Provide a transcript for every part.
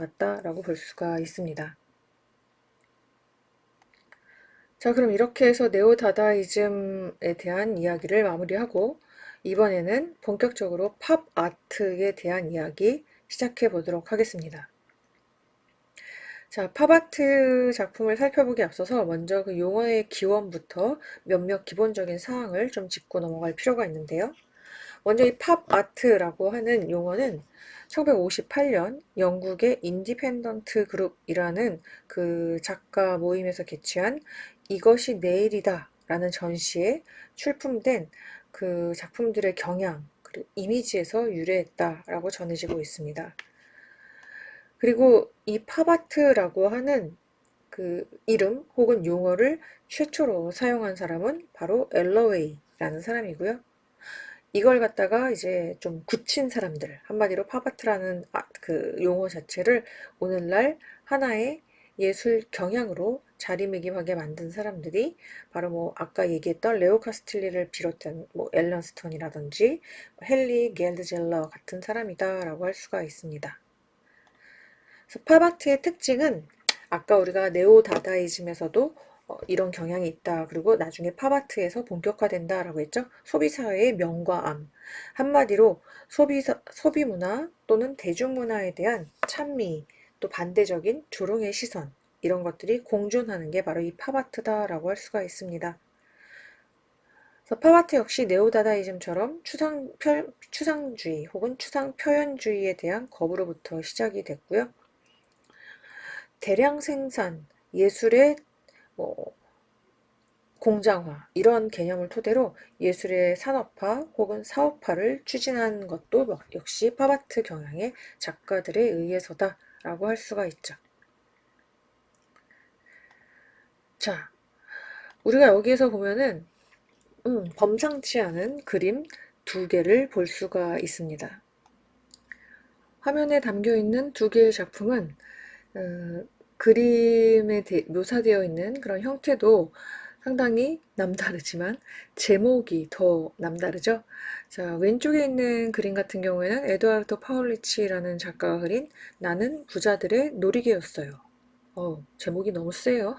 같다라고 볼 수가 있습니다. 자, 그럼 이렇게 해서 네오다다이즘에 대한 이야기를 마무리하고 이번에는 본격적으로 팝 아트에 대한 이야기 시작해 보도록 하겠습니다. 자, 팝아트 작품을 살펴보기 앞서서 먼저 그 용어의 기원부터 몇몇 기본적인 사항을 좀 짚고 넘어갈 필요가 있는데요. 먼저 이 팝아트라고 하는 용어는 1958년 영국의 인디펜던트 그룹이라는 그 작가 모임에서 개최한 이것이 내일이다 라는 전시에 출품된 그 작품들의 경향, 그리고 이미지에서 유래했다라고 전해지고 있습니다. 그리고 이 팝아트라고 하는 그 이름 혹은 용어를 최초로 사용한 사람은 바로 엘러웨이라는 사람이고요. 이걸 갖다가 이제 좀 굳힌 사람들, 한마디로 팝아트라는 그 용어 자체를 오늘날 하나의 예술 경향으로 자리매김하게 만든 사람들이 바로 뭐 아까 얘기했던 레오 카스틸리를 비롯한 뭐 앨런 스톤이라든지 헨리 겔드젤러 같은 사람이다라고 할 수가 있습니다. 그래서 팝아트의 특징은 아까 우리가 네오다다이즘에서도 이런 경향이 있다. 그리고 나중에 팝아트에서 본격화된다라고 했죠. 소비사회의 명과 암. 한마디로 소비문화 또는 대중문화에 대한 찬미, 또 반대적인 조롱의 시선, 이런 것들이 공존하는 게 바로 이 팝아트다라고 할 수가 있습니다. 그래서 팝아트 역시 네오다다이즘처럼 추상주의 혹은 추상표현주의에 대한 거부로부터 시작이 됐고요. 대량 생산, 예술의 뭐 공장화 이런 개념을 토대로 예술의 산업화 혹은 사업화를 추진한 것도 역시 팝아트 경향의 작가들에 의해서다라고 할 수가 있죠. 자, 우리가 여기에서 보면은 범상치 않은 그림 두 개를 볼 수가 있습니다. 화면에 담겨 있는 두 개의 작품은 그림에 묘사되어 있는 그런 형태도 상당히 남다르지만 제목이 더 남다르죠. 자, 왼쪽에 있는 그림 같은 경우에는 에두아르도 파울리치라는 작가가 그린 나는 부자들의 놀이개였어요. 제목이 너무 세요.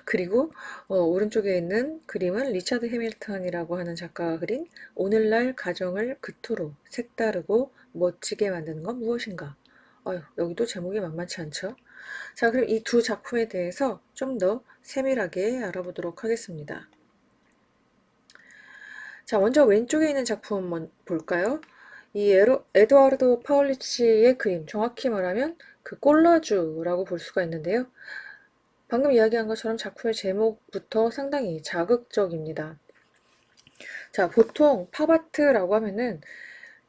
그리고 오른쪽에 있는 그림은 리차드 해밀턴이라고 하는 작가가 그린 오늘날 가정을 그토록 색다르고 멋지게 만드는 건 무엇인가? 여기도 제목이 만만치 않죠? 자, 그럼 이 두 작품에 대해서 좀 더 세밀하게 알아보도록 하겠습니다. 자, 먼저 왼쪽에 있는 작품 한번 볼까요? 이 에드와르도 파울리치의 그림, 정확히 말하면 그 꼴라주라고 볼 수가 있는데요. 방금 이야기한 것처럼 작품의 제목부터 상당히 자극적입니다. 자, 보통 팝아트라고 하면은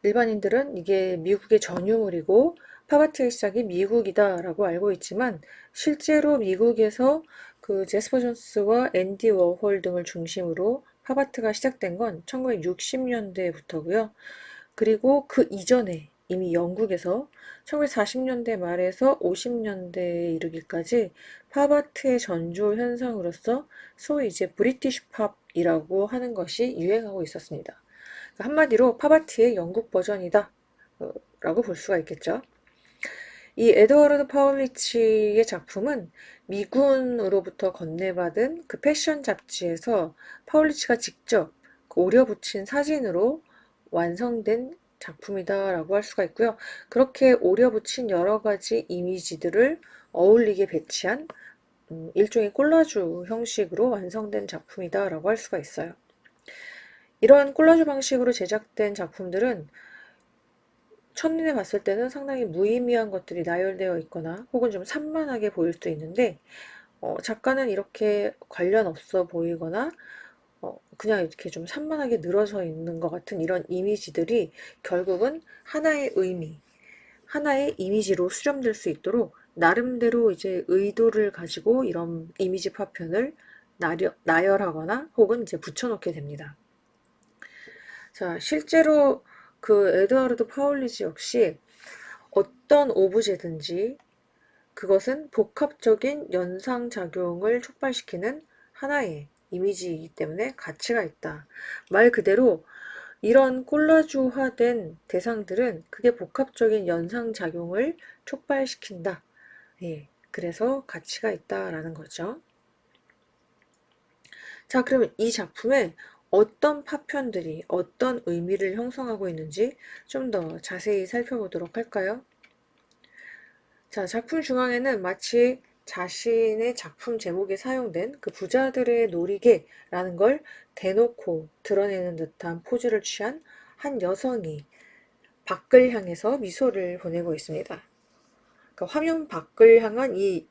일반인들은 이게 미국의 전유물이고 팝아트의 시작이 미국이다라고 알고 있지만 실제로 미국에서 그 제스퍼 존스와 앤디 워홀 등을 중심으로 팝아트가 시작된 건 1960년대부터고요. 그리고 그 이전에 이미 영국에서 1940년대 말에서 50년대에 이르기까지 팝아트의 전조 현상으로서 소위 이제 브리티시 팝이라고 하는 것이 유행하고 있었습니다. 한마디로 팝아트의 영국 버전이다 라고 볼 수가 있겠죠. 이 에드워드 파울리치의 작품은 미군으로부터 건네받은 그 패션 잡지에서 파울리치가 직접 그 오려붙인 사진으로 완성된 작품이다라고 할 수가 있고요. 그렇게 오려붙인 여러 가지 이미지들을 어울리게 배치한 일종의 콜라주 형식으로 완성된 작품이다라고 할 수가 있어요. 이러한 콜라주 방식으로 제작된 작품들은 첫눈에 봤을 때는 상당히 무의미한 것들이 나열되어 있거나 혹은 좀 산만하게 보일 수도 있는데 작가는 이렇게 관련 없어 보이거나 그냥 이렇게 좀 산만하게 늘어서 있는 것 같은 이런 이미지들이 결국은 하나의 의미, 하나의 이미지로 수렴될 수 있도록 나름대로 이제 의도를 가지고 이런 이미지 파편을 나열하거나 혹은 이제 붙여놓게 됩니다. 자, 실제로 그 에드와르드 파울리지 역시 어떤 오브제든지 그것은 복합적인 연상작용을 촉발시키는 하나의 이미지이기 때문에 가치가 있다. 말 그대로 이런 콜라주화된 대상들은 그게 복합적인 연상작용을 촉발시킨다. 예, 그래서 가치가 있다라는 거죠. 자, 그러면 이 작품에 어떤 파편들이 어떤 의미를 형성하고 있는지 좀 더 자세히 살펴보도록 할까요? 자, 작품 중앙에는 마치 자신의 작품 제목에 사용된 그 부자들의 놀이개라는 걸 대놓고 드러내는 듯한 포즈를 취한 한 여성이 밖을 향해서 미소를 보내고 있습니다. 그러니까 화면 밖을 향한 이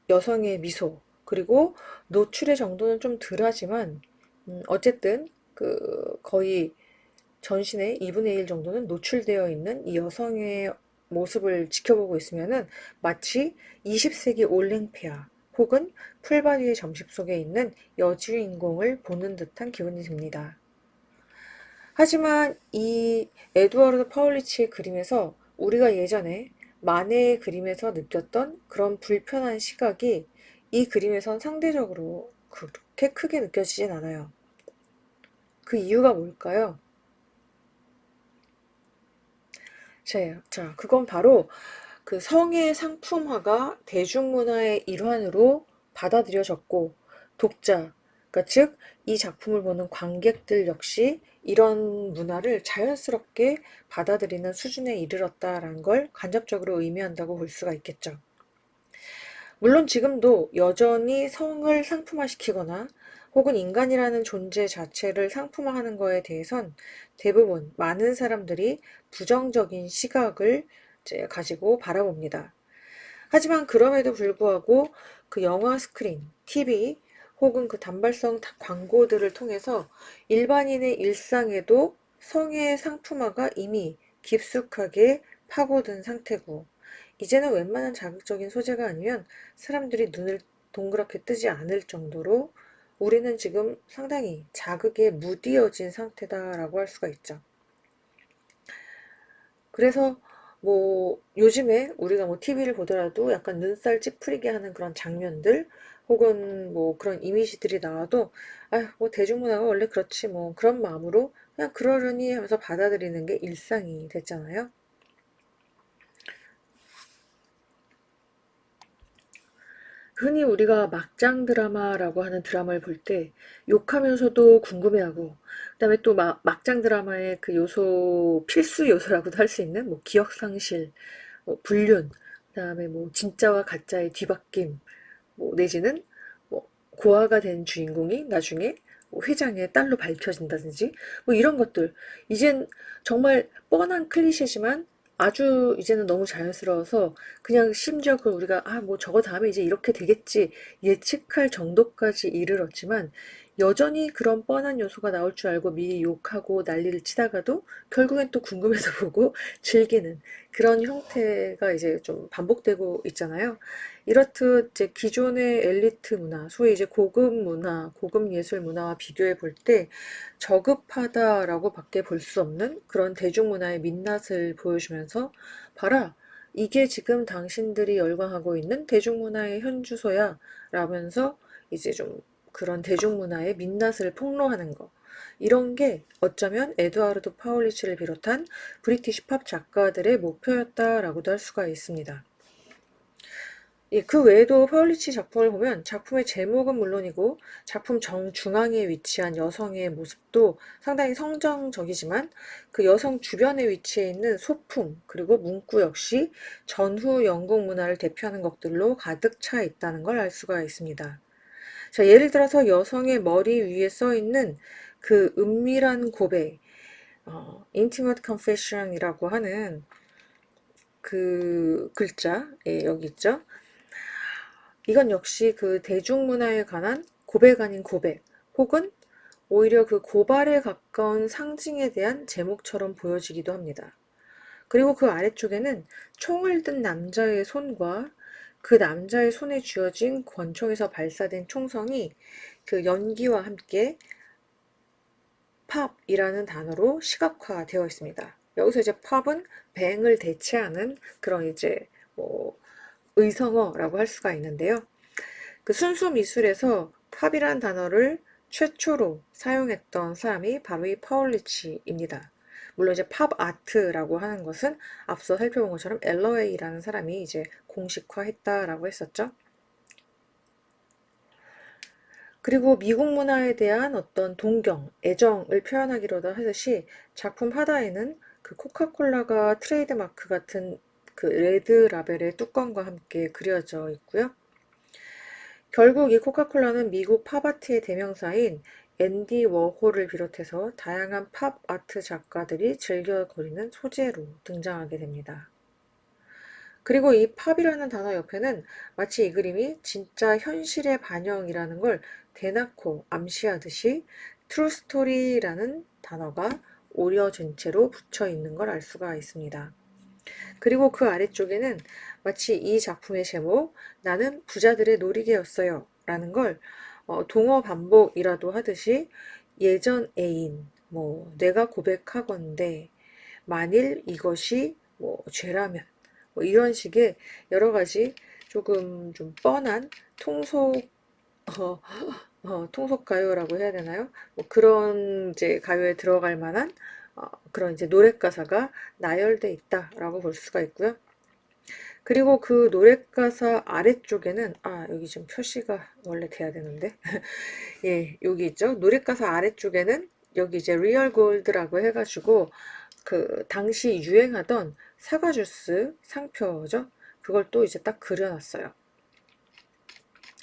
여성의 미소, 그리고 노출의 정도는 좀 덜하지만 어쨌든 그 거의 전신의 2분의 1 정도는 노출되어 있는 이 여성의 모습을 지켜보고 있으면은 마치 20세기 올랭피아 혹은 풀바디의 점십 속에 있는 여주인공을 보는 듯한 기분이 듭니다. 하지만 이 에두아르도 파울리치의 그림에서 우리가 예전에 마네의 그림에서 느꼈던 그런 불편한 시각이 이 그림에선 상대적으로 그렇게 크게 느껴지진 않아요. 그 이유가 뭘까요? 자, 그건 바로 그 성의 상품화가 대중문화의 일환으로 받아들여졌고, 독자, 그러니까 즉, 이 작품을 보는 관객들 역시 이런 문화를 자연스럽게 받아들이는 수준에 이르렀다라는 걸 간접적으로 의미한다고 볼 수가 있겠죠. 물론 지금도 여전히 성을 상품화시키거나 혹은 인간이라는 존재 자체를 상품화하는 거에 대해선 대부분 많은 사람들이 부정적인 시각을 이제 가지고 바라봅니다. 하지만 그럼에도 불구하고 그 영화 스크린, TV 혹은 그 단발성 광고들을 통해서 일반인의 일상에도 성의 상품화가 이미 깊숙하게 파고든 상태고, 이제는 웬만한 자극적인 소재가 아니면 사람들이 눈을 동그랗게 뜨지 않을 정도로 우리는 지금 상당히 자극에 무디어진 상태다라고 할 수가 있죠. 그래서 뭐 요즘에 우리가 뭐 TV를 보더라도 약간 눈살 찌푸리게 하는 그런 장면들 혹은 뭐 그런 이미지들이 나와도 아휴 뭐 대중문화가 원래 그렇지 뭐 그런 마음으로 그냥 그러려니 하면서 받아들이는 게 일상이 됐잖아요. 흔히 우리가 막장 드라마라고 하는 드라마를 볼 때 욕하면서도 궁금해하고, 그다음에 또 막장 드라마의 그 요소, 필수 요소라고도 할 수 있는 뭐 기억 상실, 뭐 불륜, 그다음에 뭐 진짜와 가짜의 뒤바뀜, 뭐 내지는 뭐 고아가 된 주인공이 나중에 뭐 회장의 딸로 밝혀진다든지 뭐 이런 것들, 이젠 정말 뻔한 클리셰지만 아주 이제는 너무 자연스러워서 그냥 심지어 그 우리가 아 뭐 저거 다음에 이제 이렇게 되겠지 예측할 정도까지 이르렀지만, 여전히 그런 뻔한 요소가 나올 줄 알고 미리 욕하고 난리를 치다가도 결국엔 또 궁금해서 보고 즐기는 그런 형태가 이제 좀 반복되고 있잖아요. 이렇듯 이제 기존의 엘리트 문화, 소위 이제 고급 문화, 고급 예술 문화와 비교해 볼 때 저급하다라고 밖에 볼 수 없는 그런 대중문화의 민낯을 보여주면서 봐라, 이게 지금 당신들이 열광하고 있는 대중문화의 현주소야 라면서 이제 좀 그런 대중문화의 민낯을 폭로하는 거. 이런 게 어쩌면 에두아르도 파울리치를 비롯한 브리티시 팝 작가들의 목표였다라고도 할 수가 있습니다. 예, 그 외에도 파울리치 작품을 보면 작품의 제목은 물론이고 작품 정중앙에 위치한 여성의 모습도 상당히 성정적이지만 그 여성 주변에 위치해 있는 소품 그리고 문구 역시 전후 영국 문화를 대표하는 것들로 가득 차 있다는 걸 알 수가 있습니다. 자, 예를 들어서 여성의 머리 위에 써 있는 그 은밀한 고백, intimate confession이라고 하는 그 글자, 예, 여기 있죠. 이건 역시 그 대중문화에 관한 고백 아닌 고백, 혹은 오히려 그 고발에 가까운 상징에 대한 제목처럼 보여지기도 합니다. 그리고 그 아래쪽에는 총을 든 남자의 손과 그 남자의 손에 쥐어진 권총에서 발사된 총성이 그 연기와 함께 팝이라는 단어로 시각화되어 있습니다. 여기서 이제 팝은 뱅을 대체하는 그런 이제 뭐 의성어라고 할 수가 있는데요. 그 순수 미술에서 팝이란 단어를 최초로 사용했던 사람이 바로 이 파울리치입니다. 물론 이제 팝 아트라고 하는 것은 앞서 살펴본 것처럼 엘러웨이라는 사람이 이제 공식화했다라고 했었죠. 그리고 미국 문화에 대한 어떤 동경, 애정을 표현하기로도 하듯이 작품 하단에는 그 코카콜라가 트레이드마크 같은 그 레드 라벨의 뚜껑과 함께 그려져 있고요. 결국 이 코카콜라는 미국 팝아트의 대명사인 앤디 워홀을 비롯해서 다양한 팝아트 작가들이 즐겨 그리는 소재로 등장하게 됩니다. 그리고 이 팝이라는 단어 옆에는 마치 이 그림이 진짜 현실의 반영이라는 걸 대놓고 암시하듯이 트루 스토리라는 단어가 오려진 채로 붙여 있는 걸 알 수가 있습니다. 그리고 그 아래쪽에는 마치 이 작품의 제목 나는 부자들의 놀이개였어요 라는 걸 동어 반복이라도 하듯이 예전 애인, 내가 고백하건대, 만일 이것이 죄라면 이런 식의 여러 가지 조금 좀 뻔한 어, 통속 가요라고 해야 되나요? 그런 이제 가요에 들어갈 만한 그런 이제 노래 가사가 나열돼 있다라고 볼 수가 있고요. 그리고 그 노래 가사 아래쪽에는 여기 지금 표시가 원래 돼야 되는데 예, 여기 있죠. 노래 가사 아래쪽에는 여기 이제 리얼 골드라고 해가지고 그 당시 유행하던 사과 주스 상표죠. 그걸 또 이제 딱 그려놨어요.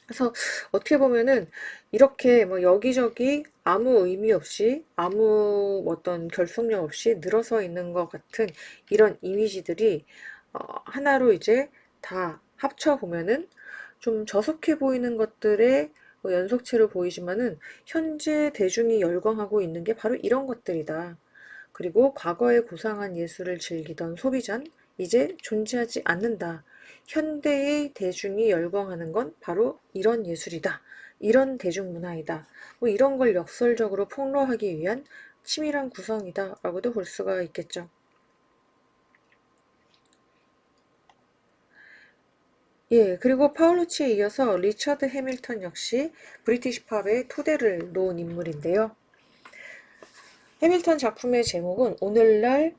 그래서 어떻게 보면은 이렇게 여기저기 아무 의미 없이 아무 어떤 결속력 없이 늘어서 있는 것 같은 이런 이미지들이 하나로 이제 다 합쳐보면은 좀 저속해 보이는 것들의 연속체로 보이지만은 현재 대중이 열광하고 있는 게 바로 이런 것들이다. 그리고 과거의 고상한 예술을 즐기던 소비자는 이제 존재하지 않는다. 현대의 대중이 열광하는 건 바로 이런 예술이다. 이런 대중문화이다. 이런 걸 역설적으로 폭로하기 위한 치밀한 구성이다. 라고도 볼 수가 있겠죠. 예, 그리고 파울루치에 이어서 리처드 해밀턴 역시 브리티시 팝의 토대를 놓은 인물인데요. 해밀턴 작품의 제목은 오늘날